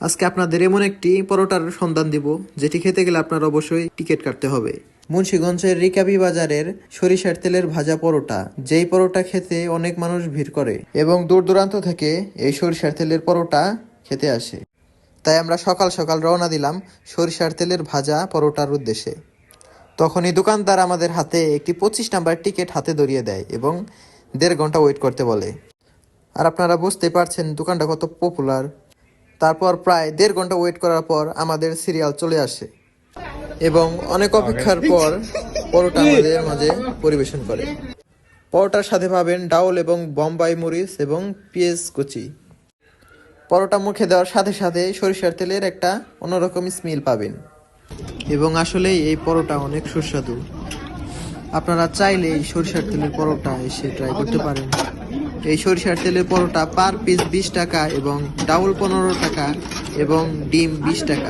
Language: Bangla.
আজকে আপনাদের এমন একটি পরোটার সন্ধান দিব যেটি খেতে গেলে আপনার অবশ্যই টিকিট কাটতে হবে। মুন্সিগঞ্জের রিকাবি বাজারের সরিষার তেলের ভাজা পরোটা, যেই পরোটা খেতে অনেক মানুষ ভিড় করে এবং দূর দূরান্ত থেকে এই সরিষার তেলের পরোটা খেতে আসে। তাই আমরা সকাল সকাল রওনা দিলাম সরিষার তেলের ভাজা পরোটার উদ্দেশ্যে। তখনই দোকানদার আমাদের হাতে একটি 25 নাম্বার টিকিট হাতে ধরিয়ে দেয় এবং 1.5 ঘন্টা ওয়েট করতে বলে। আর আপনারা বুঝতে পারছেন দোকানটা কত পপুলার। তারপর প্রায় 1.5 ঘন্টা ওয়েট করার পর আমাদের সিরিয়াল চলে আসে এবং অনেক অপেক্ষার পর পরোটা আমাদের মাঝে পরিবেশন করে। পরোটার সাথে পাবেন ডাউল এবং বোম্বাই মরিচ এবং পেঁয়াজ কুচি। পরোটা মুখে দেওয়ার সাথে সাথে সরিষার তেলের একটা অন্যরকম স্মেল পাবেন এবং আসলেই এই পরোটা অনেক সুস্বাদু। আপনারা চাইলে এই সরিষার তেলের পরোটা এসে ট্রাই করতে পারেন। এই সরিষার তেলের পরোটা পার পিস 20 টাকা এবং ডাউল 15 টাকা এবং ডিম 20 টাকা।